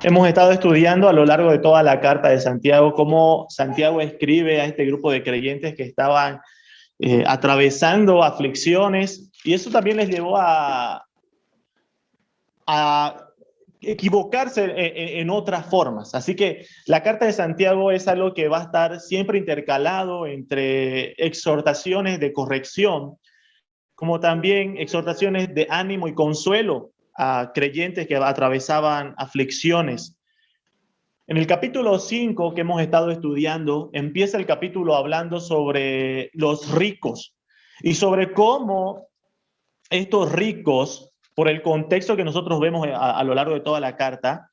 Hemos estado estudiando a lo largo de toda la carta de Santiago cómo Santiago escribe a este grupo de creyentes que estaban atravesando aflicciones, y eso también les llevó a equivocarse en otras formas. Así que la carta de Santiago es algo que va a estar siempre intercalado entre exhortaciones de corrección, como también exhortaciones de ánimo y consuelo a creyentes que atravesaban aflicciones. En el capítulo 5 que hemos estado estudiando, empieza el capítulo hablando sobre los ricos y sobre cómo estos ricos, por el contexto que nosotros vemos a lo largo de toda la carta,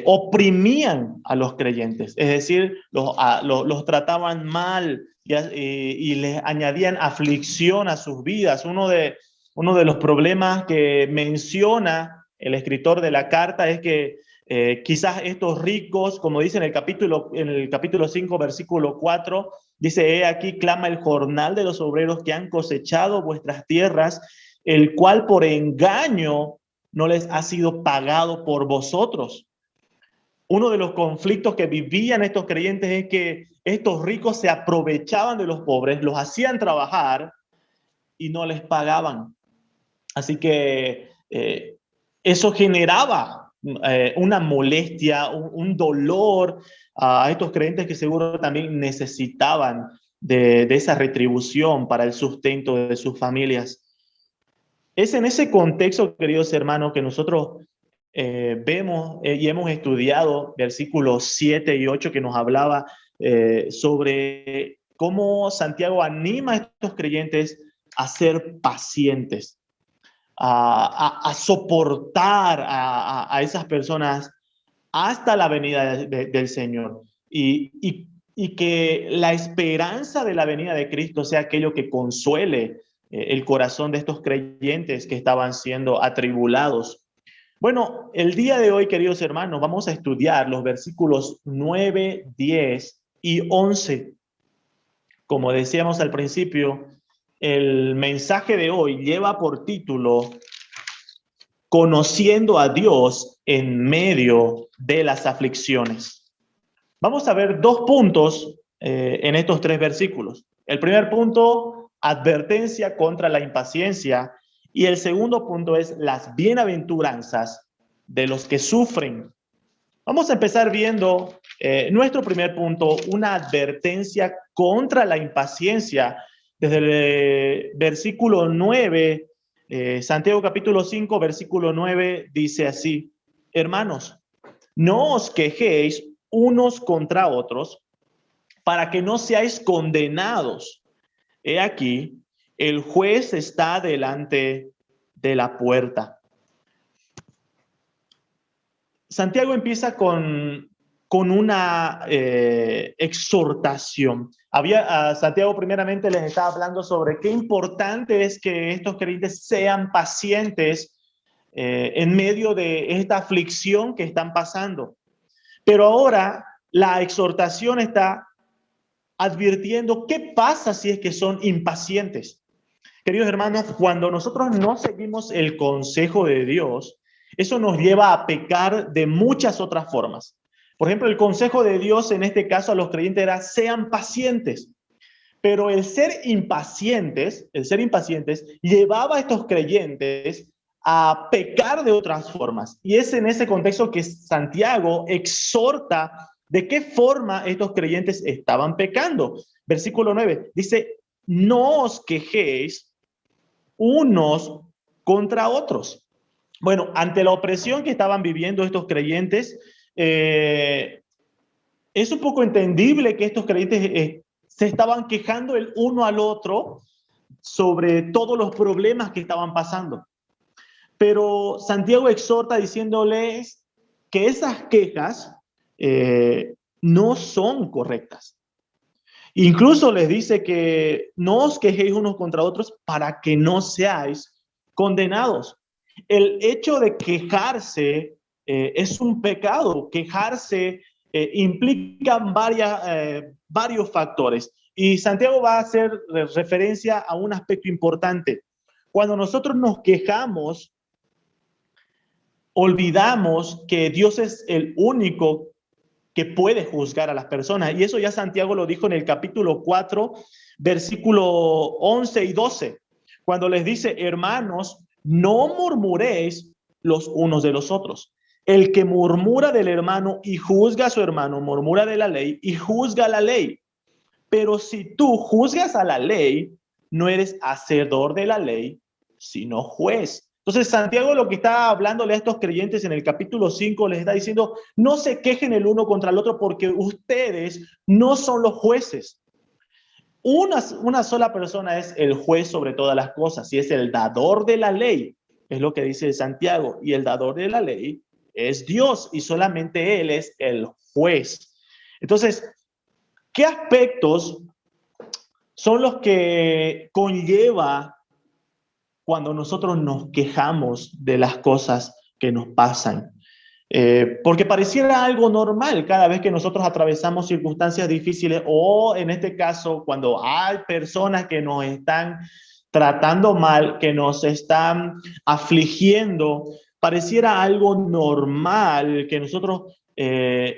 oprimían a los creyentes, es decir, los trataban mal y les añadían aflicción a sus vidas. Uno de los problemas que menciona el escritor de la carta es que quizás estos ricos, como dice en el capítulo 5, versículo 4, dice: he aquí clama el jornal de los obreros que han cosechado vuestras tierras, el cual por engaño no les ha sido pagado por vosotros. Uno de los conflictos que vivían estos creyentes es que estos ricos se aprovechaban de los pobres, los hacían trabajar y no les pagaban. Así que eso generaba una molestia, un dolor a estos creyentes que seguro también necesitaban de esa retribución para el sustento de sus familias. Es en ese contexto, queridos hermanos, que nosotros vemos y hemos estudiado versículos 7 y 8 que nos hablaba sobre cómo Santiago anima a estos creyentes a ser pacientes, a soportar a esas personas hasta la venida del Señor. Y que la esperanza de la venida de Cristo sea aquello que consuele el corazón de estos creyentes que estaban siendo atribulados. Bueno, el día de hoy, queridos hermanos, vamos a estudiar los versículos 9, 10 y 11. Como decíamos al principio, el mensaje de hoy lleva por título Conociendo a Dios en medio de las aflicciones. Vamos a ver dos puntos en estos tres versículos. El primer punto, advertencia contra la impaciencia, y el segundo punto es las bienaventuranzas de los que sufren. Vamos a empezar viendo nuestro primer punto, una advertencia contra la impaciencia. Desde el versículo 9, Santiago capítulo 5, versículo 9, dice así: hermanos, no os quejéis unos contra otros para que no seáis condenados. He aquí, el juez está delante de la puerta. Santiago empieza con una exhortación. Santiago primeramente les estaba hablando sobre qué importante es que estos creyentes sean pacientes en medio de esta aflicción que están pasando. Pero ahora la exhortación está advirtiendo qué pasa si es que son impacientes. Queridos hermanos, cuando nosotros no seguimos el consejo de Dios, eso nos lleva a pecar de muchas otras formas. Por ejemplo, el consejo de Dios en este caso a los creyentes era: sean pacientes. Pero el ser impacientes llevaba a estos creyentes a pecar de otras formas. Y es en ese contexto que Santiago exhorta de qué forma estos creyentes estaban pecando. Versículo 9 dice: no os quejéis unos contra otros. Bueno, ante la opresión que estaban viviendo estos creyentes, es un poco entendible que estos creyentes se estaban quejando el uno al otro sobre todos los problemas que estaban pasando. Pero Santiago exhorta diciéndoles que esas quejas no son correctas. Incluso les dice que no os quejéis unos contra otros para que no seáis condenados. El hecho de quejarse es un pecado. Quejarse implica varios factores. Y Santiago va a hacer referencia a un aspecto importante. Cuando nosotros nos quejamos, olvidamos que Dios es el único que puede juzgar a las personas. Y eso ya Santiago lo dijo en el capítulo 4, versículo 11 y 12, cuando les dice, hermanos, no murmuréis los unos de los otros. El que murmura del hermano y juzga a su hermano, murmura de la ley y juzga la ley. Pero si tú juzgas a la ley, no eres hacedor de la ley, sino juez. Entonces, Santiago lo que está hablándole a estos creyentes en el capítulo 5 les está diciendo, no se quejen el uno contra el otro porque ustedes no son los jueces. Una sola persona es el juez sobre todas las cosas y es el dador de la ley, es lo que dice Santiago, y el dador de la ley es Dios y solamente Él es el juez. Entonces, ¿qué aspectos son los que conlleva cuando nosotros nos quejamos de las cosas que nos pasan? Porque pareciera algo normal cada vez que nosotros atravesamos circunstancias difíciles o en este caso cuando hay personas que nos están tratando mal, que nos están afligiendo, pareciera algo normal que nosotros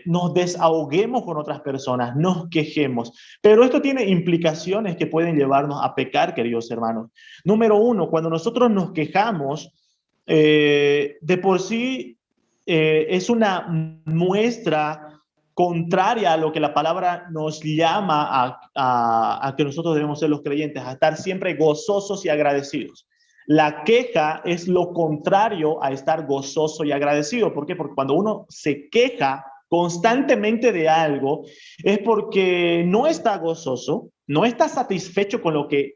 nos desahoguemos con otras personas, nos quejemos. Pero esto tiene implicaciones que pueden llevarnos a pecar, queridos hermanos. Número uno, cuando nosotros nos quejamos, de por sí es una muestra contraria a lo que la palabra nos llama a que nosotros debemos ser los creyentes, a estar siempre gozosos y agradecidos. La queja es lo contrario a estar gozoso y agradecido. ¿Por qué? Porque cuando uno se queja constantemente de algo, es porque no está gozoso, no está satisfecho con lo que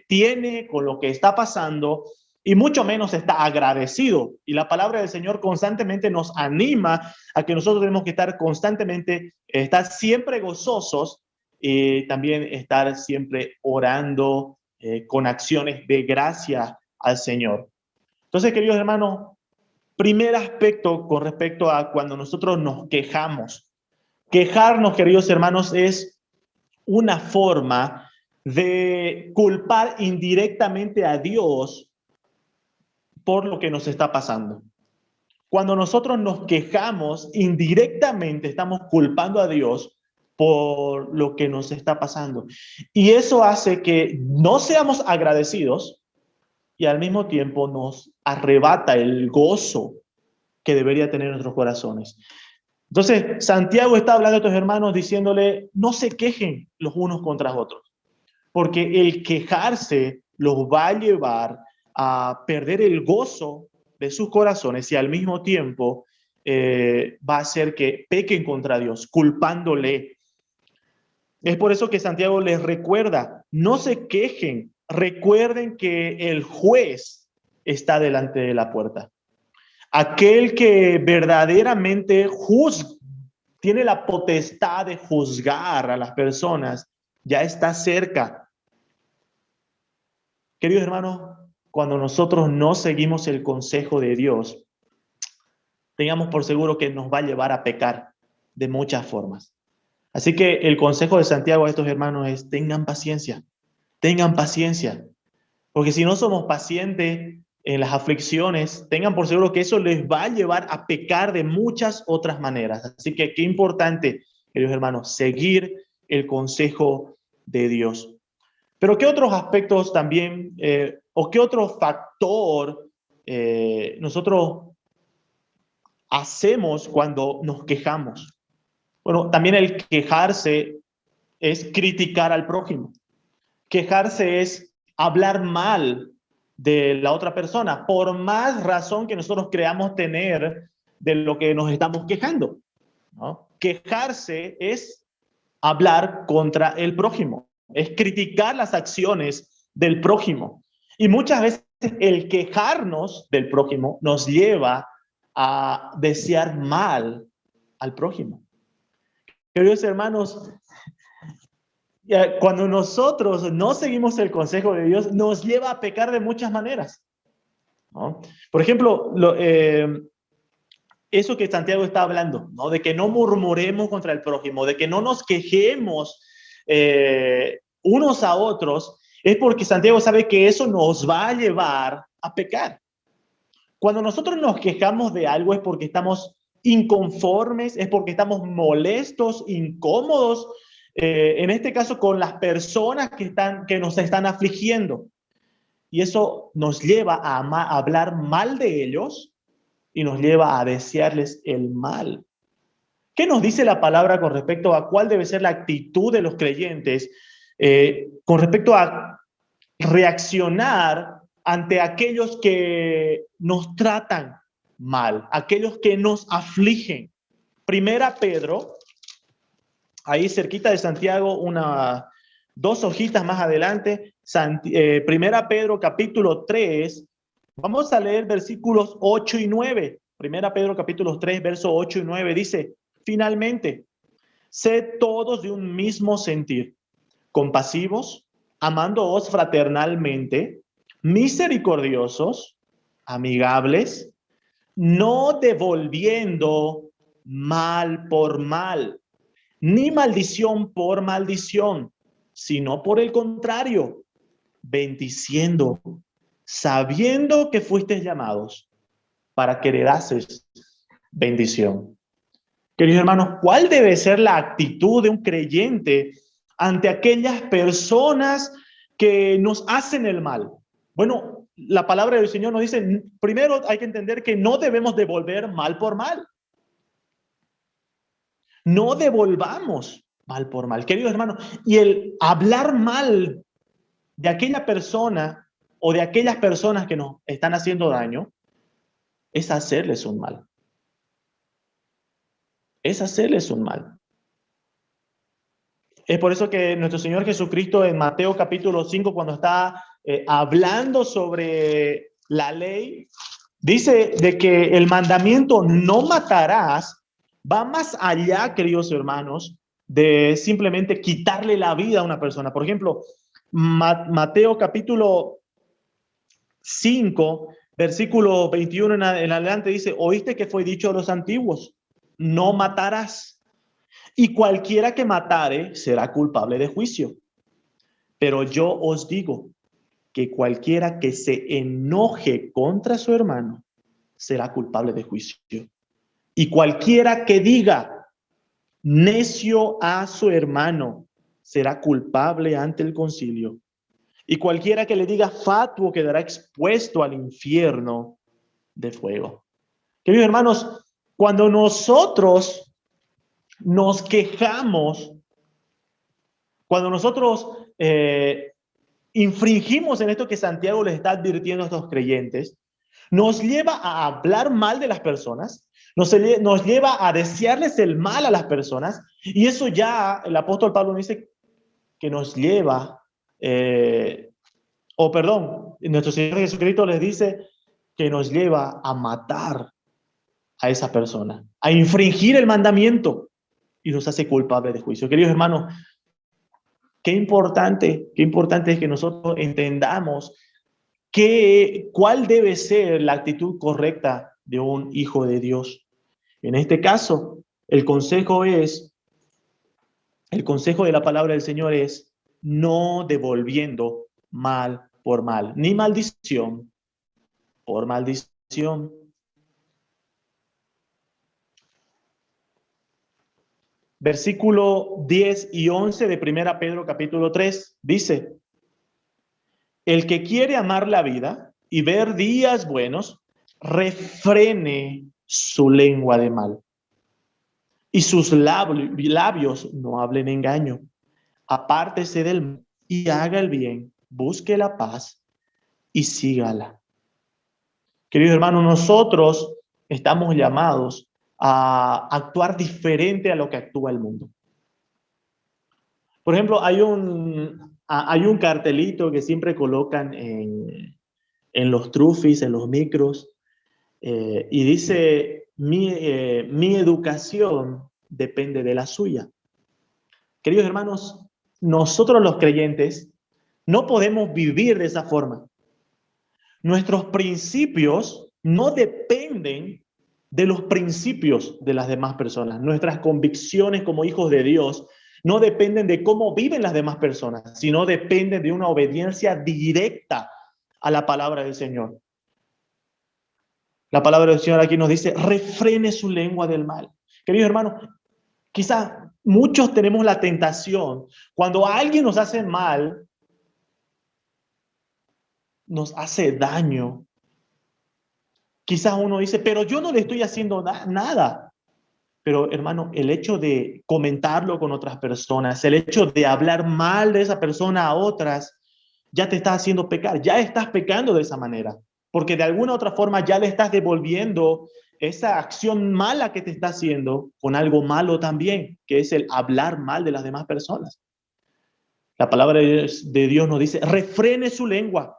tiene, con lo que está pasando, y mucho menos está agradecido. Y la palabra del Señor constantemente nos anima a que nosotros tenemos que estar constantemente, estar siempre gozosos y también estar siempre orando con acciones de gracia al Señor. Entonces, queridos hermanos, primer aspecto con respecto a cuando nosotros nos quejamos. Quejarnos, queridos hermanos, es una forma de culpar indirectamente a Dios por lo que nos está pasando. Cuando nosotros nos quejamos, indirectamente estamos culpando a Dios por lo que nos está pasando. Y eso hace que no seamos agradecidos y al mismo tiempo nos arrebata el gozo que debería tener nuestros corazones. Entonces, Santiago está hablando a estos hermanos diciéndole, no se quejen los unos contra otros, porque el quejarse los va a llevar a perder el gozo de sus corazones y al mismo tiempo va a hacer que pequen contra Dios, culpándole. Es por eso que Santiago les recuerda, no se quejen, recuerden que el juez está delante de la puerta. Aquel que verdaderamente tiene la potestad de juzgar a las personas, ya está cerca. Queridos hermanos, cuando nosotros no seguimos el consejo de Dios, tengamos por seguro que nos va a llevar a pecar de muchas formas. Así que el consejo de Santiago a estos hermanos es, tengan paciencia, porque si no somos pacientes en las aflicciones, tengan por seguro que eso les va a llevar a pecar de muchas otras maneras. Así que qué importante, queridos hermanos, seguir el consejo de Dios. Pero ¿qué otros aspectos también, o qué otro factor nosotros hacemos cuando nos quejamos? Bueno, también el quejarse es criticar al prójimo. Quejarse es hablar mal de la otra persona, por más razón que nosotros creamos tener de lo que nos estamos quejando, ¿no? Quejarse es hablar contra el prójimo, es criticar las acciones del prójimo. Y muchas veces el quejarnos del prójimo nos lleva a desear mal al prójimo. Queridos hermanos, cuando nosotros no seguimos el consejo de Dios, nos lleva a pecar de muchas maneras, ¿no? Por ejemplo, eso que Santiago está hablando, ¿no? De que no murmuremos contra el prójimo, de que no nos quejemos unos a otros, es porque Santiago sabe que eso nos va a llevar a pecar. Cuando nosotros nos quejamos de algo es porque estamos inconformes, es porque estamos molestos, incómodos, en este caso con las personas que nos están afligiendo. Y eso nos lleva a hablar mal de ellos y nos lleva a desearles el mal. ¿Qué nos dice la palabra con respecto a cuál debe ser la actitud de los creyentes con respecto a reaccionar ante aquellos que nos tratan mal, aquellos que nos afligen? Primera Pedro, ahí cerquita de Santiago, dos hojitas más adelante, Primera Pedro capítulo 3, vamos a leer versículos 8 y 9. Primera Pedro capítulo 3, versos 8 y 9 dice: finalmente, sed todos de un mismo sentir, compasivos, amándoos fraternalmente, misericordiosos, amigables, no devolviendo mal por mal, ni maldición por maldición, sino por el contrario, bendiciendo, sabiendo que fuisteis llamados para que heredases bendición. Queridos hermanos, ¿cuál debe ser la actitud de un creyente ante aquellas personas que nos hacen el mal? Bueno, la palabra del Señor nos dice, primero hay que entender que no debemos devolver mal por mal. No devolvamos mal por mal, queridos hermanos. Y el hablar mal de aquella persona o de aquellas personas que nos están haciendo daño es hacerles un mal. Es hacerles un mal. Es por eso que nuestro Señor Jesucristo en Mateo capítulo 5, cuando está hablando sobre la ley, dice de que el mandamiento no matarás va más allá, queridos hermanos, de simplemente quitarle la vida a una persona. Por ejemplo, Mateo capítulo 5, versículo 21 en adelante dice: oíste que fue dicho a los antiguos, no matarás. Y cualquiera que matare será culpable de juicio. Pero yo os digo que cualquiera que se enoje contra su hermano será culpable de juicio. Y cualquiera que diga necio a su hermano será culpable ante el concilio. Y cualquiera que le diga fatuo quedará expuesto al infierno de fuego. Queridos hermanos, cuando nosotros nos quejamos, cuando nosotros infringimos en esto que Santiago les está advirtiendo a estos creyentes, nos lleva a hablar mal de las personas, nos lleva a desearles el mal a las personas, y eso ya el apóstol Pablo dice que nos lleva, nuestro Señor Jesucristo les dice que nos lleva a matar a esa persona, a infringir el mandamiento, y nos hace culpables de juicio. Queridos hermanos, qué importante es que nosotros entendamos cuál debe ser la actitud correcta de un hijo de Dios. En este caso, el consejo de la palabra del Señor es no devolviendo mal por mal, ni maldición por maldición. Versículo 10 y 11 de 1 Pedro capítulo 3 dice: el que quiere amar la vida y ver días buenos, refrene su lengua de mal y sus labios no hablen engaño. Apártese del mal y haga el bien, busque la paz y sígala. Queridos hermanos, nosotros estamos llamados a actuar diferente a lo que actúa el mundo. Por ejemplo, hay un cartelito que siempre colocan en los trufis, en los micros, y dice: mi educación depende de la suya. Queridos hermanos, nosotros los creyentes no podemos vivir de esa forma. Nuestros principios no dependen de los principios de las demás personas. Nuestras convicciones como hijos de Dios no dependen de cómo viven las demás personas, sino dependen de una obediencia directa a la palabra del Señor. La palabra del Señor aquí nos dice, refrene su lengua del mal. Queridos hermanos, quizá muchos tenemos la tentación, cuando alguien nos hace mal, nos hace daño. Quizás uno dice, pero yo no le estoy haciendo nada. Pero hermano, el hecho de comentarlo con otras personas, el hecho de hablar mal de esa persona a otras, ya te está haciendo pecar, ya estás pecando de esa manera, porque de alguna otra forma ya le estás devolviendo esa acción mala que te está haciendo con algo malo también, que es el hablar mal de las demás personas. La palabra de Dios nos dice, refrene su lengua.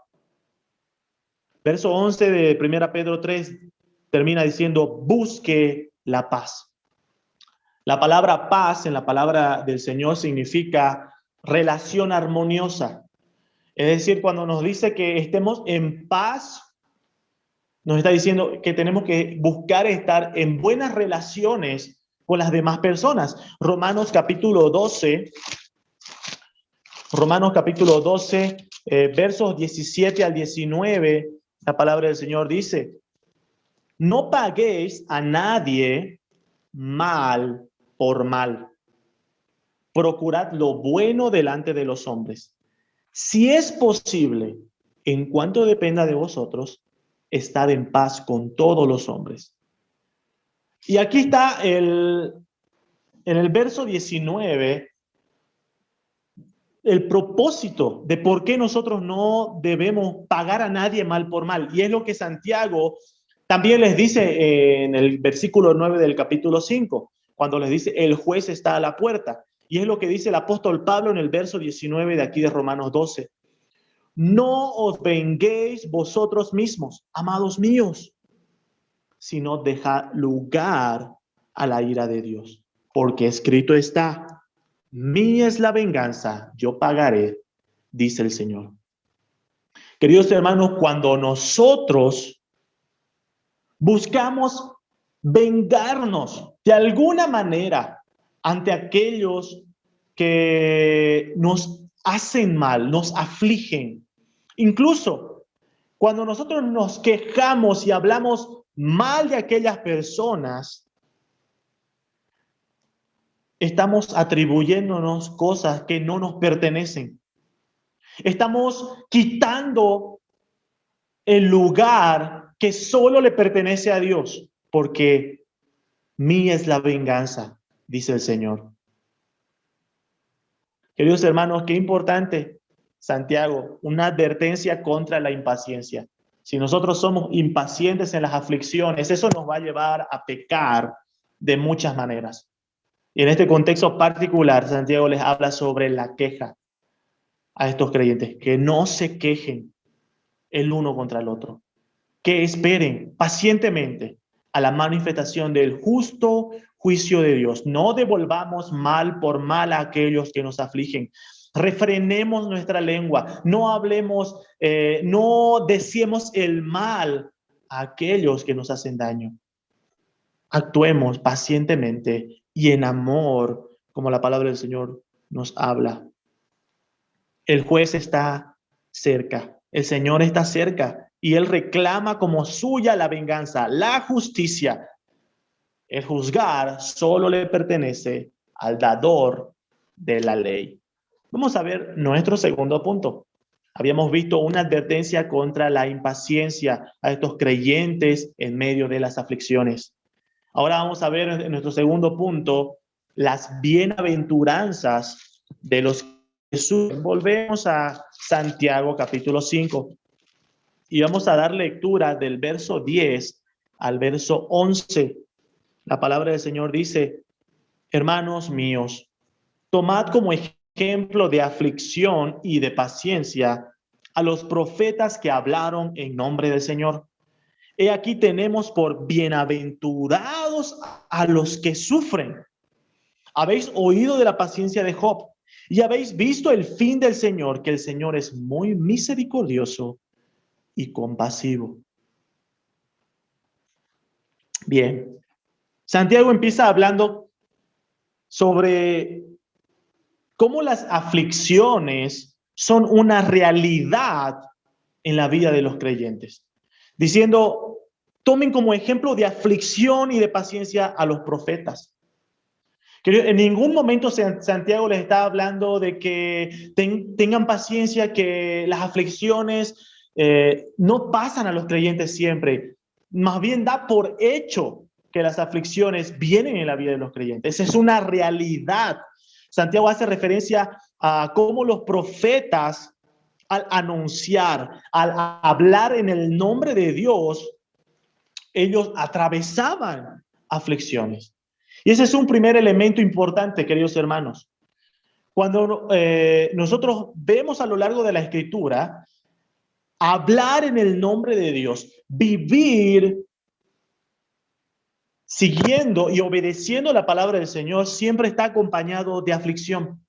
Verso 11 de 1 Pedro 3 termina diciendo, busque la paz. La palabra paz en la palabra del Señor significa relación armoniosa. Es decir, cuando nos dice que estemos en paz, nos está diciendo que tenemos que buscar estar en buenas relaciones con las demás personas. Romanos capítulo 12, versos 17 al 19, la palabra del Señor dice, no paguéis a nadie mal por mal. Procurad lo bueno delante de los hombres. Si es posible, en cuanto dependa de vosotros, estad en paz con todos los hombres. Y aquí está en el verso 19, el propósito de por qué nosotros no debemos pagar a nadie mal por mal. Y es lo que Santiago también les dice en el versículo 9 del capítulo 5, cuando les dice, el juez está a la puerta. Y es lo que dice el apóstol Pablo en el verso 19 de aquí de Romanos 12. No os venguéis vosotros mismos, amados míos, sino dejad lugar a la ira de Dios. Porque escrito está, mía es la venganza, yo pagaré, dice el Señor. Queridos hermanos, cuando nosotros buscamos vengarnos de alguna manera ante aquellos que nos hacen mal, nos afligen, incluso cuando nosotros nos quejamos y hablamos mal de aquellas personas, estamos atribuyéndonos cosas que no nos pertenecen. Estamos quitando el lugar que solo le pertenece a Dios, porque mía es la venganza, dice el Señor. Queridos hermanos, qué importante, Santiago, una advertencia contra la impaciencia. Si nosotros somos impacientes en las aflicciones, eso nos va a llevar a pecar de muchas maneras. Y en este contexto particular, Santiago les habla sobre la queja a estos creyentes, que no se quejen el uno contra el otro, que esperen pacientemente a la manifestación del justo juicio de Dios. No devolvamos mal por mal a aquellos que nos afligen. Refrenemos nuestra lengua, no hablemos, no deseemos el mal a aquellos que nos hacen daño. Actuemos pacientemente y en amor, como la palabra del Señor nos habla. El juez está cerca, el Señor está cerca y Él reclama como suya la venganza, la justicia. El juzgar solo le pertenece al dador de la ley. Vamos a ver nuestro segundo punto. Habíamos visto una advertencia contra la impaciencia a estos creyentes en medio de las aflicciones. Ahora vamos a ver en nuestro segundo punto las bienaventuranzas de los que sufren. Volvemos a Santiago capítulo 5 y vamos a dar lectura del verso 10 al verso 11. La palabra del Señor dice, hermanos míos, tomad como ejemplo de aflicción y de paciencia a los profetas que hablaron en nombre del Señor. He aquí tenemos por bienaventurados a los que sufren. Habéis oído de la paciencia de Job y habéis visto el fin del Señor, que el Señor es muy misericordioso y compasivo. Bien, Santiago empieza hablando sobre cómo las aflicciones son una realidad en la vida de los creyentes, diciendo tomen como ejemplo de aflicción y de paciencia a los profetas. Que en ningún momento Santiago les está hablando de que tengan paciencia, que las aflicciones no pasan a los creyentes siempre. Más bien da por hecho que las aflicciones vienen en la vida de los creyentes. Es una realidad. Santiago hace referencia a cómo los profetas, al anunciar, al hablar en el nombre de Dios, ellos atravesaban aflicciones. Y ese es un primer elemento importante, queridos hermanos. Cuando nosotros vemos a lo largo de la Escritura, hablar en el nombre de Dios, vivir siguiendo y obedeciendo la palabra del Señor, siempre está acompañado de aflicción.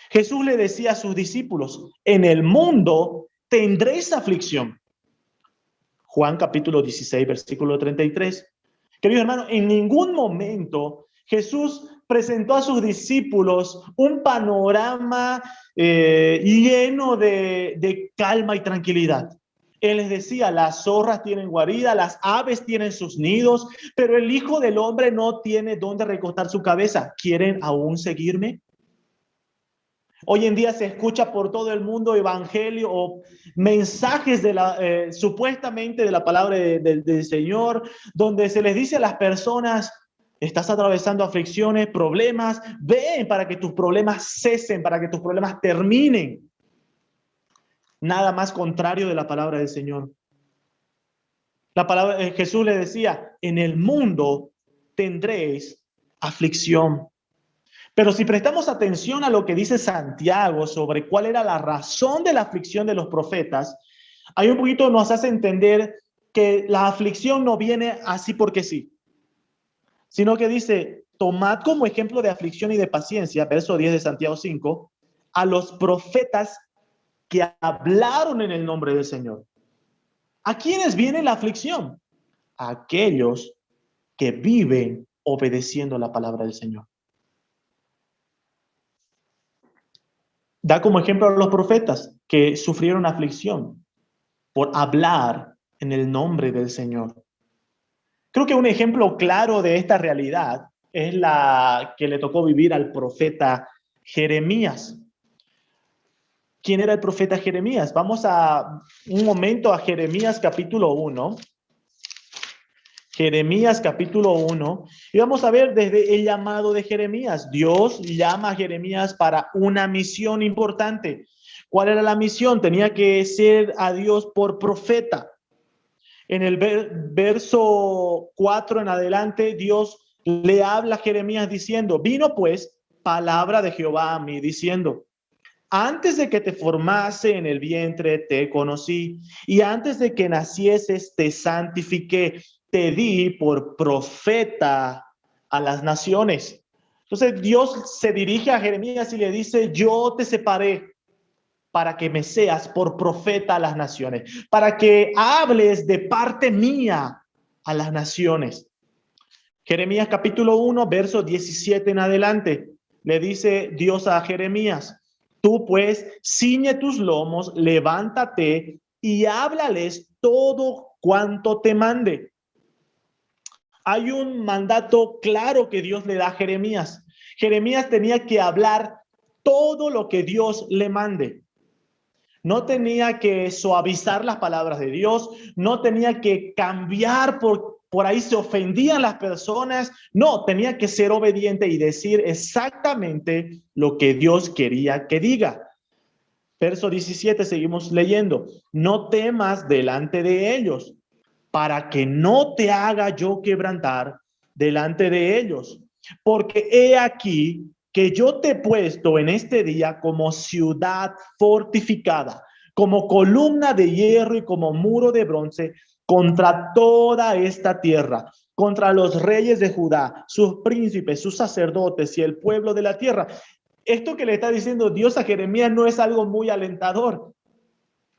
Jesús le decía a sus discípulos, en el mundo tendréis aflicción. Juan capítulo 16, versículo 33. Queridos hermanos, en ningún momento Jesús presentó a sus discípulos un panorama lleno de calma y tranquilidad. Él les decía, las zorras tienen guarida, las aves tienen sus nidos, pero el Hijo del Hombre no tiene dónde recostar su cabeza. ¿Quieren aún seguirme? Hoy en día se escucha por todo el mundo evangelio o mensajes supuestamente de la palabra del Señor, donde se les dice a las personas, estás atravesando aflicciones, problemas, ven para que tus problemas cesen, para que tus problemas terminen. Nada más contrario de la palabra del Señor. La palabra Jesús le decía, en el mundo tendréis aflicción. Pero si prestamos atención a lo que dice Santiago sobre cuál era la razón de la aflicción de los profetas, hay un poquito nos hace entender que la aflicción no viene así porque sí, sino que dice, tomad como ejemplo de aflicción y de paciencia, verso 10 de Santiago 5, a los profetas que hablaron en el nombre del Señor. ¿A quiénes viene la aflicción? A aquellos que viven obedeciendo la palabra del Señor. Da como ejemplo a los profetas que sufrieron aflicción por hablar en el nombre del Señor. Creo que un ejemplo claro de esta realidad es la que le tocó vivir al profeta Jeremías. ¿Quién era el profeta Jeremías? Vamos a un momento a Jeremías capítulo 1. Jeremías capítulo 1. Y vamos a ver desde el llamado de Jeremías. Dios llama a Jeremías para una misión importante. ¿Cuál era la misión? Tenía que ser a Dios por profeta. En el verso 4 en adelante, Dios le habla a Jeremías diciendo, vino pues palabra de Jehová a mí diciendo, antes de que te formase en el vientre te conocí, y antes de que nacieses te santifiqué, te di por profeta a las naciones. Entonces Dios se dirige a Jeremías y le dice, yo te separé para que me seas por profeta a las naciones, para que hables de parte mía a las naciones. Jeremías capítulo 1, verso 17 en adelante, le dice Dios a Jeremías, tú pues ciñe tus lomos, levántate y háblales todo cuanto te mande. Hay un mandato claro que Dios le da a Jeremías. Jeremías tenía que hablar todo lo que Dios le mande. No tenía que suavizar las palabras de Dios, no tenía que cambiar por ahí se ofendían las personas. No, tenía que ser obediente y decir exactamente lo que Dios quería que diga. Verso 17, seguimos leyendo. No temas delante de ellos, para que no te haga yo quebrantar delante de ellos. Porque he aquí que yo te he puesto en este día como ciudad fortificada, como columna de hierro y como muro de bronce contra toda esta tierra, contra los reyes de Judá, sus príncipes, sus sacerdotes y el pueblo de la tierra. Esto que le está diciendo Dios a Jeremías no es algo muy alentador.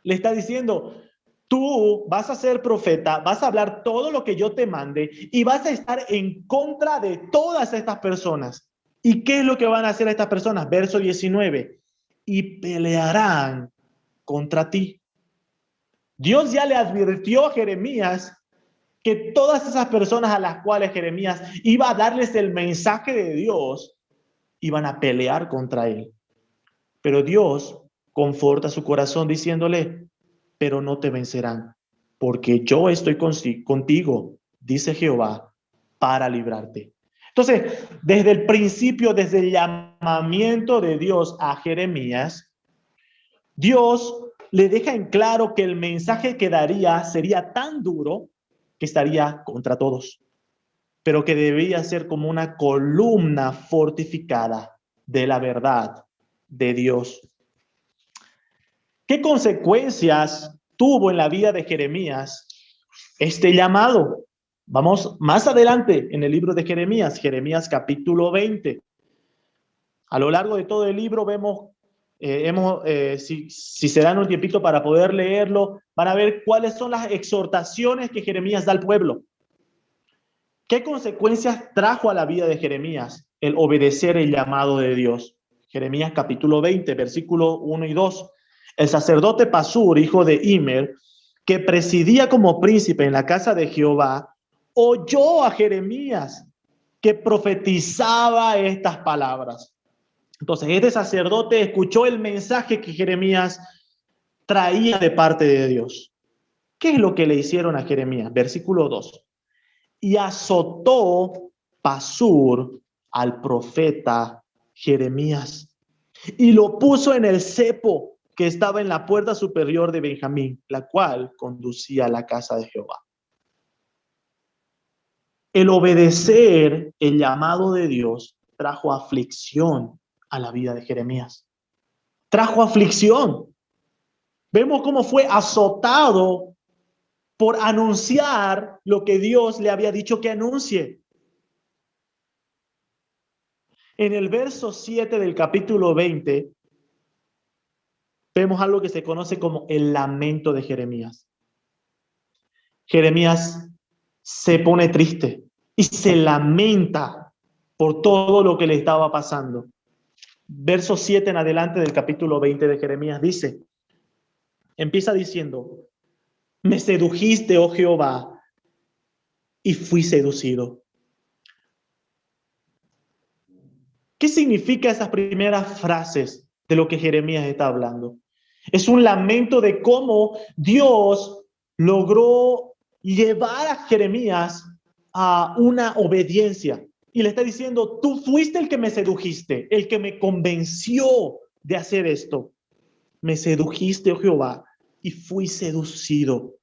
Le está diciendo, tú vas a ser profeta, vas a hablar todo lo que yo te mande y vas a estar en contra de todas estas personas. ¿Y qué es lo que van a hacer estas personas? Verso 19. Y pelearán contra ti. Dios ya le advirtió a Jeremías que todas esas personas a las cuales Jeremías iba a darles el mensaje de Dios, iban a pelear contra él. Pero Dios conforta su corazón diciéndole, pero no te vencerán, porque yo estoy contigo, dice Jehová, para librarte. Entonces, desde el principio, desde el llamamiento de Dios a Jeremías, Dios le deja en claro que el mensaje que daría sería tan duro que estaría contra todos, pero que debía ser como una columna fortificada de la verdad de Dios. ¿Qué consecuencias tuvo en la vida de Jeremías este llamado? Vamos más adelante en el libro de Jeremías, Jeremías capítulo 20. A lo largo de todo el libro vemos, si se dan un tiempito para poder leerlo, van a ver cuáles son las exhortaciones que Jeremías da al pueblo. ¿Qué consecuencias trajo a la vida de Jeremías el obedecer el llamado de Dios? Jeremías capítulo 20, versículos 1 y 2. El sacerdote Pasur, hijo de Immer, que presidía como príncipe en la casa de Jehová, oyó a Jeremías que profetizaba estas palabras. Entonces, este sacerdote escuchó el mensaje que Jeremías traía de parte de Dios. ¿Qué es lo que le hicieron a Jeremías? Versículo 2. Y azotó Pasur al profeta Jeremías y lo puso en el cepo que estaba en la puerta superior de Benjamín, la cual conducía a la casa de Jehová. El obedecer el llamado de Dios trajo aflicción a la vida de Jeremías. Trajo aflicción. Vemos cómo fue azotado por anunciar lo que Dios le había dicho que anuncie. En el verso 7 del capítulo 20, vemos algo que se conoce como el lamento de Jeremías. Jeremías se pone triste y se lamenta por todo lo que le estaba pasando. Verso 7 en adelante del capítulo 20 de Jeremías dice, empieza diciendo, me sedujiste, oh Jehová, y fui seducido. ¿Qué significa esas primeras frases de lo que Jeremías está hablando? Es un lamento de cómo Dios logró llevar a Jeremías a una obediencia. Y le está diciendo, tú fuiste el que me sedujiste, el que me convenció de hacer esto. Me sedujiste, oh Jehová, y fui seducido.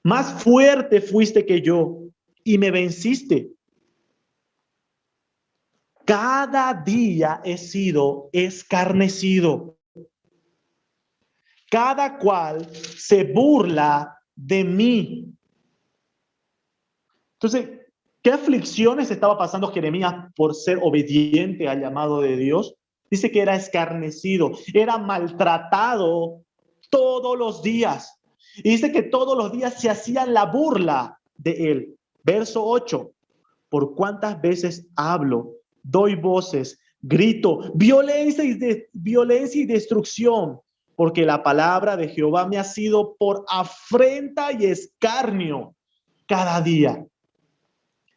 Más fuerte fuiste que yo y me venciste. Cada día he sido escarnecido. Cada cual se burla de mí. Entonces, ¿qué aflicciones estaba pasando Jeremías por ser obediente al llamado de Dios? Dice que era escarnecido, era maltratado todos los días. Y dice que todos los días se hacían la burla de él. Verso 8. Por cuántas veces hablo, doy voces, grito, violencia y destrucción, porque la palabra de Jehová me ha sido por afrenta y escarnio cada día.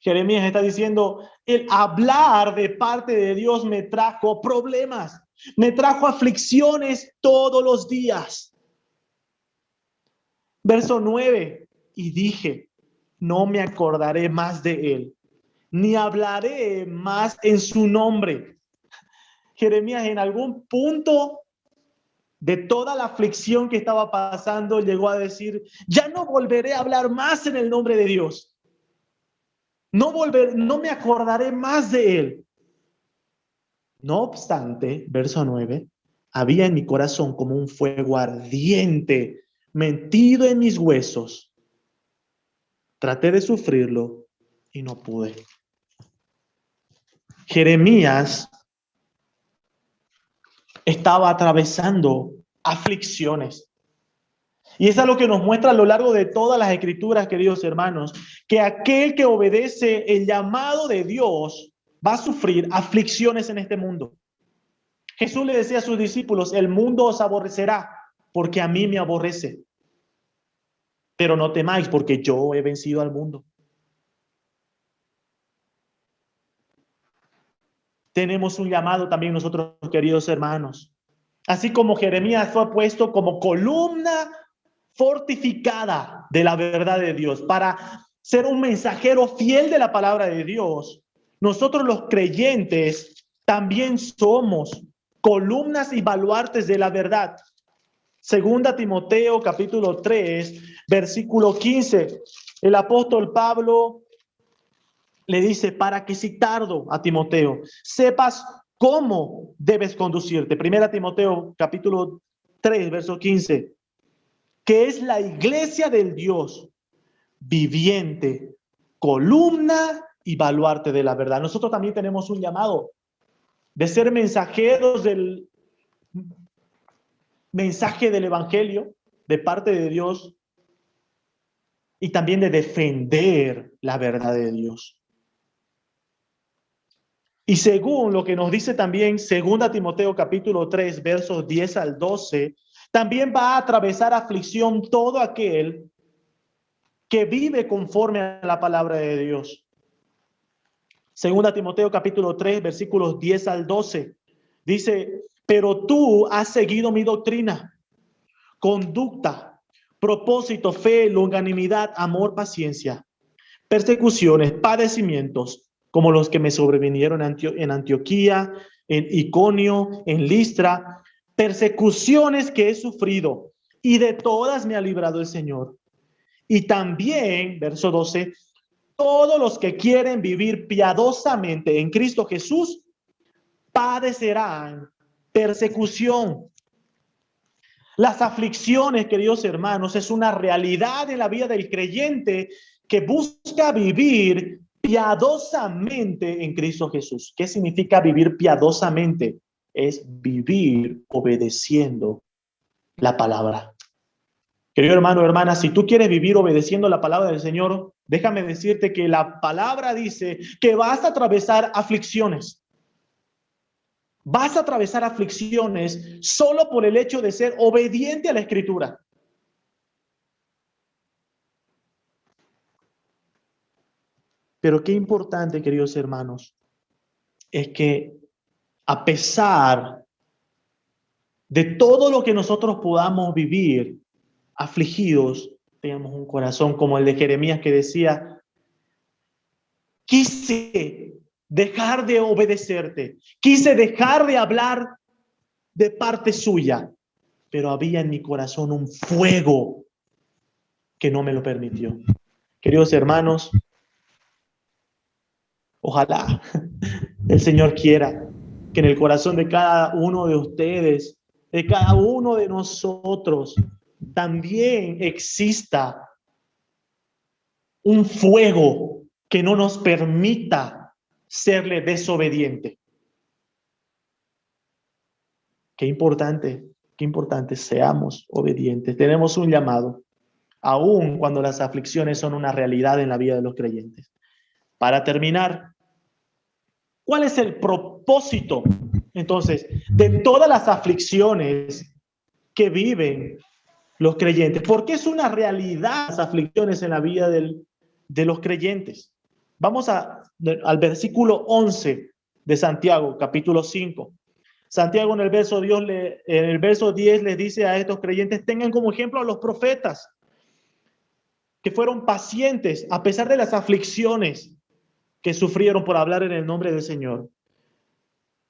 Jeremías está diciendo, el hablar de parte de Dios me trajo problemas, me trajo aflicciones todos los días. Verso 9, y dije, no me acordaré más de él, ni hablaré más en su nombre. Jeremías en algún punto de toda la aflicción que estaba pasando llegó a decir, ya no volveré a hablar más en el nombre de Dios. No me acordaré más de él. No obstante, verso 9, había en mi corazón como un fuego ardiente metido en mis huesos. Traté de sufrirlo y no pude. Jeremías estaba atravesando aflicciones. Y eso es lo que nos muestra a lo largo de todas las escrituras, queridos hermanos, que aquel que obedece el llamado de Dios va a sufrir aflicciones en este mundo. Jesús le decía a sus discípulos, el mundo os aborrecerá porque a mí me aborrece. pero no temáis porque yo he vencido al mundo. Tenemos un llamado también nosotros, queridos hermanos. Así como Jeremías fue puesto como columna fortificada de la verdad de Dios para ser un mensajero fiel de la palabra de Dios, nosotros los creyentes también somos columnas y baluartes de la verdad. Segunda Timoteo capítulo 3, versículo 15. El apóstol Pablo le dice, para que si tardo a Timoteo, sepas cómo debes conducirte. Primera Timoteo capítulo 3, verso 15, que es la iglesia del Dios viviente, columna y baluarte de la verdad. Nosotros también tenemos un llamado de ser mensajeros del mensaje del evangelio de parte de Dios y también de defender la verdad de Dios. Y según lo que nos dice también 2 Timoteo capítulo 3, versos 10 al 12, también va a atravesar aflicción todo aquel que vive conforme a la palabra de Dios. 2 Timoteo capítulo 3, versículos 10 al 12, dice, pero tú has seguido mi doctrina, conducta, propósito, fe, longanimidad, amor, paciencia, persecuciones, padecimientos, como los que me sobrevinieron en Antioquía, en Iconio, en Listra, persecuciones que he sufrido, y de todas me ha librado el Señor. Y también, verso 12, todos los que quieren vivir piadosamente en Cristo Jesús padecerán persecución. Las aflicciones, queridos hermanos, es una realidad en la vida del creyente que busca vivir piadosamente en Cristo Jesús. ¿Qué significa vivir piadosamente? Es vivir obedeciendo la palabra. Querido hermano, hermana, si tú quieres vivir obedeciendo la palabra del Señor, déjame decirte que la palabra dice que vas a atravesar aflicciones. Vas a atravesar aflicciones solo por el hecho de ser obediente a la Escritura. Pero qué importante, queridos hermanos, es que a pesar de todo lo que nosotros podamos vivir afligidos, tengamos un corazón como el de Jeremías que decía, quise dejar de obedecerte, quise dejar de hablar de parte suya, pero había en mi corazón un fuego que no me lo permitió. Queridos hermanos, ojalá el Señor quiera que en el corazón de cada uno de ustedes, de cada uno de nosotros, también exista un fuego que no nos permita serle desobediente. Qué importante seamos obedientes. Tenemos un llamado, aun cuando las aflicciones son una realidad en la vida de los creyentes. Para terminar, ¿cuál es el propósito, entonces, de todas las aflicciones que viven los creyentes? ¿Por qué es una realidad las aflicciones en la vida de los creyentes? Vamos al versículo 11 de Santiago, capítulo 5. Santiago en el verso 10 les dice a estos creyentes, tengan como ejemplo a los profetas que fueron pacientes a pesar de las aflicciones que sufrieron por hablar en el nombre del Señor.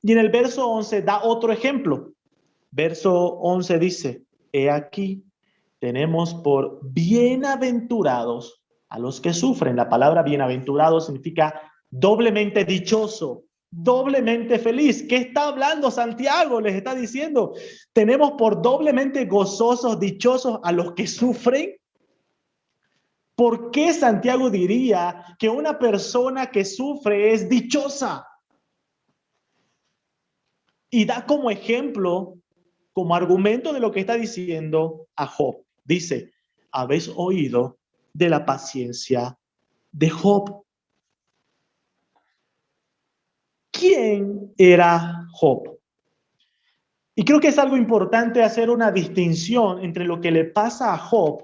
Y en el verso 11 da otro ejemplo. Verso 11 dice, he aquí, tenemos por bienaventurados a los que sufren. La palabra bienaventurado significa doblemente dichoso, doblemente feliz. ¿Qué está hablando Santiago? Les está diciendo, tenemos por doblemente gozosos, dichosos a los que sufren. ¿Por qué Santiago diría que una persona que sufre es dichosa? Y da como ejemplo, como argumento de lo que está diciendo a Job. Dice, habéis oído de la paciencia de Job. ¿Quién era Job? Y creo que es algo importante hacer una distinción entre lo que le pasa a Job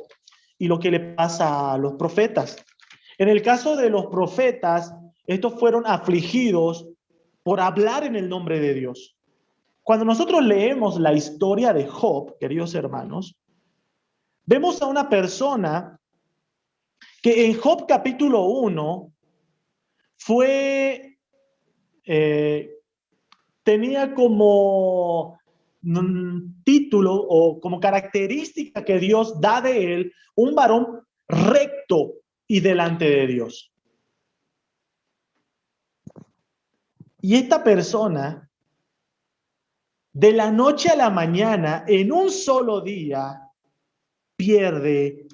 y lo que le pasa a los profetas. En el caso de los profetas, estos fueron afligidos por hablar en el nombre de Dios. Cuando nosotros leemos la historia de Job, queridos hermanos, vemos a una persona que en Job capítulo 1 tenía como título o como característica que Dios da de él un varón recto y delante de Dios. Y esta persona, de la noche a la mañana, en un solo día, pierde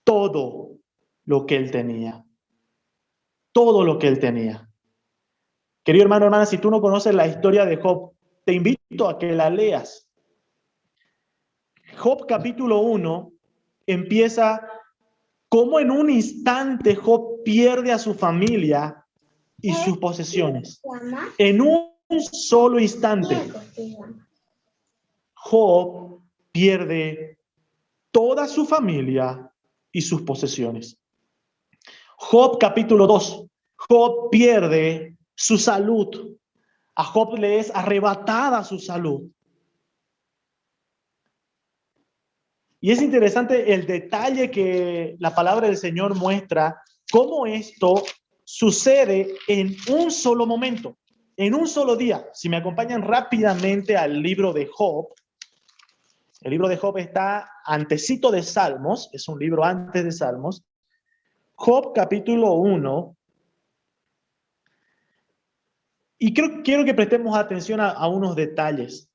todo lo que él tenía. Todo lo que él tenía. Querido hermano, hermana, si tú no conoces la historia de Job, te invito a que la leas. Job capítulo 1 empieza como en un instante Job pierde a su familia y sus posesiones. En un solo instante, Job pierde toda su familia y sus posesiones. Job capítulo 2, Job pierde su salud. A Job le es arrebatada su salud. Y es interesante el detalle que la palabra del Señor muestra, cómo esto sucede en un solo momento, en un solo día. Si me acompañan rápidamente al libro de Job, el libro de Job está antecito de Salmos, es un libro antes de Salmos. Job capítulo 1. Y quiero que prestemos atención a unos detalles.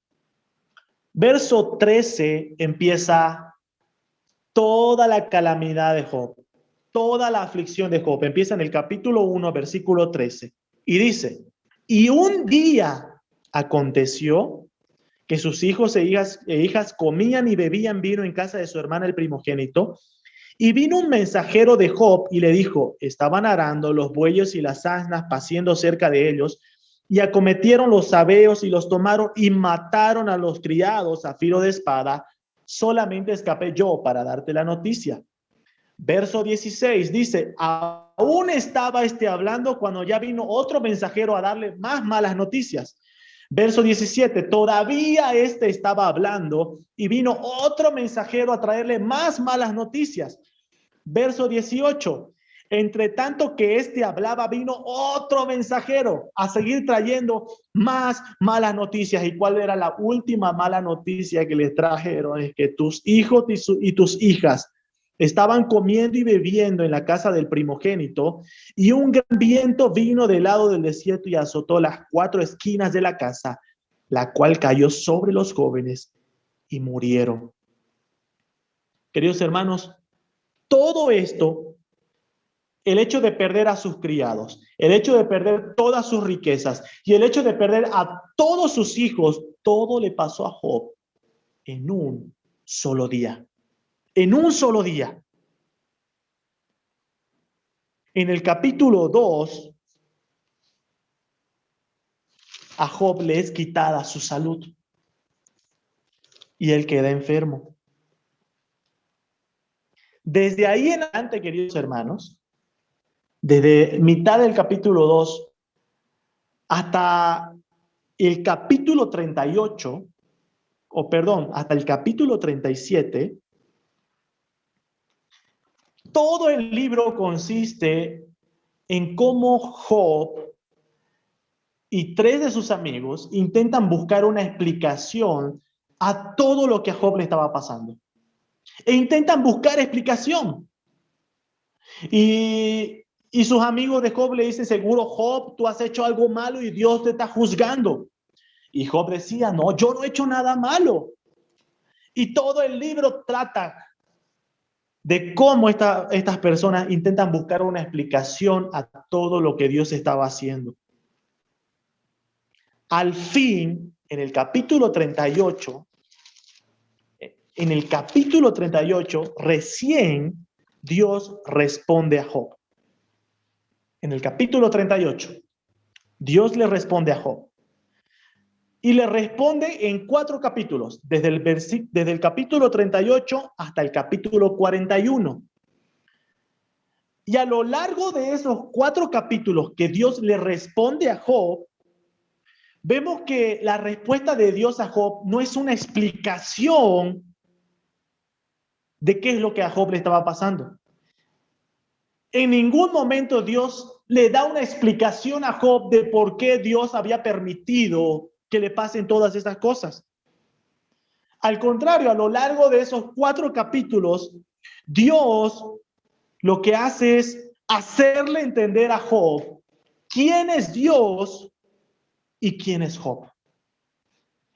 Verso 13 empieza toda la calamidad de Job, toda la aflicción de Job. Empieza en el capítulo 1, versículo 13. Y dice, y un día aconteció que sus hijos e hijas comían y bebían vino en casa de su hermana el primogénito. Y vino un mensajero de Job y le dijo, estaban arando los bueyes y las asnas, paciendo cerca de ellos, y acometieron los sabeos y los tomaron y mataron a los criados a filo de espada. Solamente escapé yo para darte la noticia. Verso 16 dice, aún estaba hablando cuando ya vino otro mensajero a darle más malas noticias. Verso 17, todavía estaba hablando y vino otro mensajero a traerle más malas noticias. Verso 18, entre tanto que hablaba, vino otro mensajero a seguir trayendo más malas noticias. ¿Y cuál era la última mala noticia que les trajeron? Es que tus hijos y tus hijas estaban comiendo y bebiendo en la casa del primogénito, y un gran viento vino del lado del desierto y azotó las 4 esquinas de la casa, la cual cayó sobre los jóvenes y murieron. Queridos hermanos, todo esto, el hecho de perder a sus criados, el hecho de perder todas sus riquezas y el hecho de perder a todos sus hijos, todo le pasó a Job en un solo día. En un solo día. En el capítulo 2, a Job le es quitada su salud y él queda enfermo. Desde ahí en adelante, queridos hermanos, desde mitad del capítulo 2 hasta el capítulo 38, hasta el capítulo 37, todo el libro consiste en cómo Job y 3 de sus amigos intentan buscar una explicación a todo lo que a Job le estaba pasando. E intentan buscar explicación. Y sus amigos de Job le dicen, seguro Job, tú has hecho algo malo y Dios te está juzgando. Y Job decía, no, yo no he hecho nada malo. Y todo el libro trata de cómo estas personas intentan buscar una explicación a todo lo que Dios estaba haciendo. Al fin, en el capítulo 38, recién Dios responde a Job. En el capítulo 38, Dios le responde a Job. y le responde en 4 capítulos, desde el capítulo 38 hasta el capítulo 41. Y a lo largo de esos 4 capítulos que Dios le responde a Job, vemos que la respuesta de Dios a Job no es una explicación de qué es lo que a Job le estaba pasando. En ningún momento Dios le da una explicación a Job de por qué Dios había permitido que le pasen todas estas cosas. Al contrario, a lo largo de esos 4 capítulos, Dios lo que hace es hacerle entender a Job quién es Dios y quién es Job.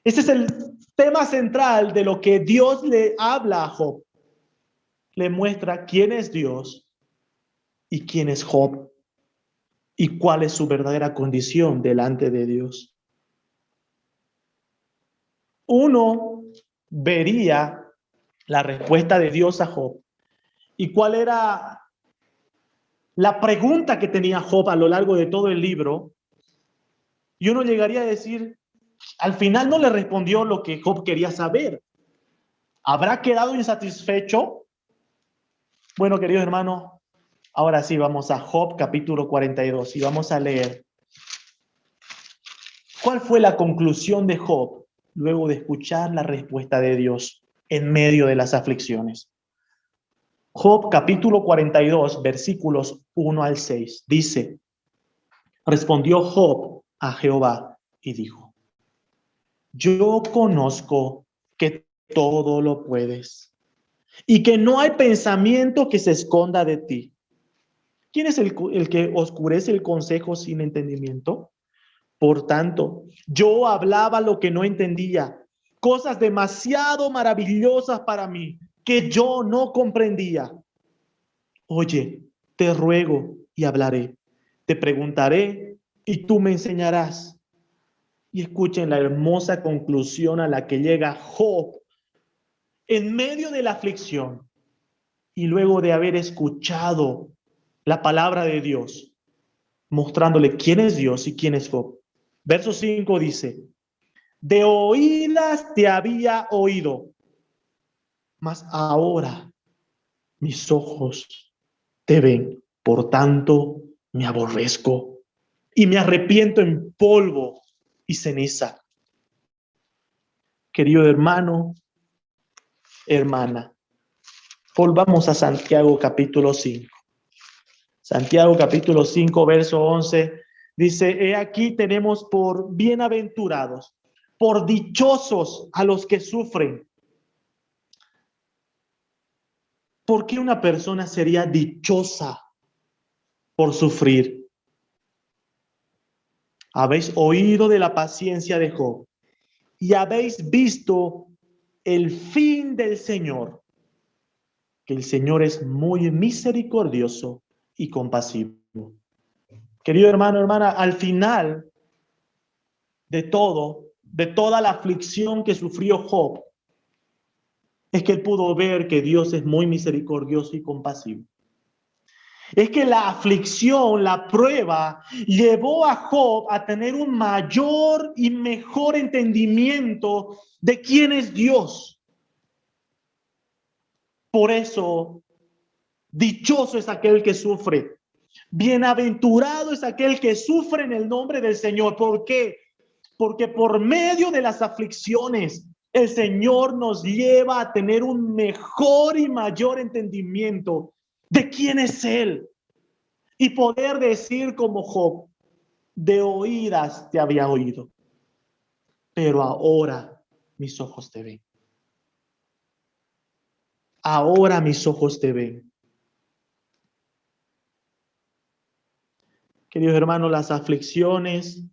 Ese es el tema central de lo que Dios le habla a Job. Le muestra quién es Dios y quién es Job y cuál es su verdadera condición delante de Dios. Uno vería la respuesta de Dios a Job y cuál era la pregunta que tenía Job a lo largo de todo el libro, y uno llegaría a decir, al final no le respondió lo que Job quería saber. ¿Habrá quedado insatisfecho? Bueno, queridos hermanos, ahora sí vamos a Job capítulo 42 y vamos a leer cuál fue la conclusión de Job luego de escuchar la respuesta de Dios en medio de las aflicciones. Job capítulo 42, versículos 1 al 6, dice: respondió Job a Jehová y dijo: yo conozco que todo lo puedes y que no hay pensamiento que se esconda de ti. ¿Quién es el que oscurece el consejo sin entendimiento? Por tanto, yo hablaba lo que no entendía, cosas demasiado maravillosas para mí que yo no comprendía. Oye, te ruego y hablaré, te preguntaré y tú me enseñarás. Y escuchen la hermosa conclusión a la que llega Job en medio de la aflicción y luego de haber escuchado la palabra de Dios, mostrándole quién es Dios y quién es Job. Verso 5 dice: de oídas te había oído, mas ahora mis ojos te ven. Por tanto, me aborrezco y me arrepiento en polvo y ceniza. Querido hermano, hermana, volvamos a Santiago capítulo 5. Santiago capítulo 5, verso 11, dice: he aquí tenemos por bienaventurados, por dichosos a los que sufren. ¿Por qué una persona sería dichosa por sufrir? Habéis oído de la paciencia de Job y habéis visto el fin del Señor, que el Señor es muy misericordioso y compasivo. Querido hermano, hermana, al final de todo, de toda la aflicción que sufrió Job, es que él pudo ver que Dios es muy misericordioso y compasivo. Es que la aflicción, la prueba, llevó a Job a tener un mayor y mejor entendimiento de quién es Dios. Por eso, dichoso es aquel que sufre. Bienaventurado es aquel que sufre en el nombre del Señor. ¿Por qué? Porque por medio de las aflicciones, el Señor nos lleva a tener un mejor y mayor entendimiento de quién es Él. Y poder decir como Job: de oídas te había oído, pero ahora mis ojos te ven. Ahora mis ojos te ven. Queridos hermanos, las aflicciones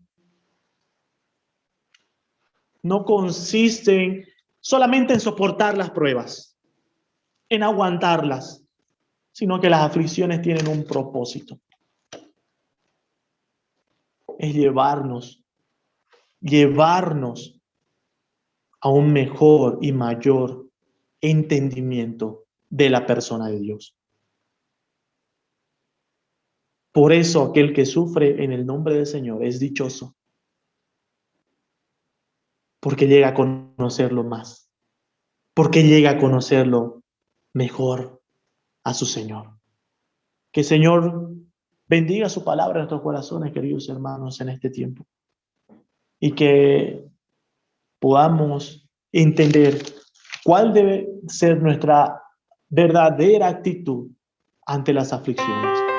no consisten solamente en soportar las pruebas, en aguantarlas, sino que las aflicciones tienen un propósito. Es llevarnos a un mejor y mayor entendimiento de la persona de Dios. Por eso aquel que sufre en el nombre del Señor es dichoso. porque llega a conocerlo más, porque llega a conocerlo mejor a su Señor. Que el Señor bendiga su palabra en nuestros corazones, queridos hermanos, en este tiempo. Y que podamos entender cuál debe ser nuestra verdadera actitud ante las aflicciones.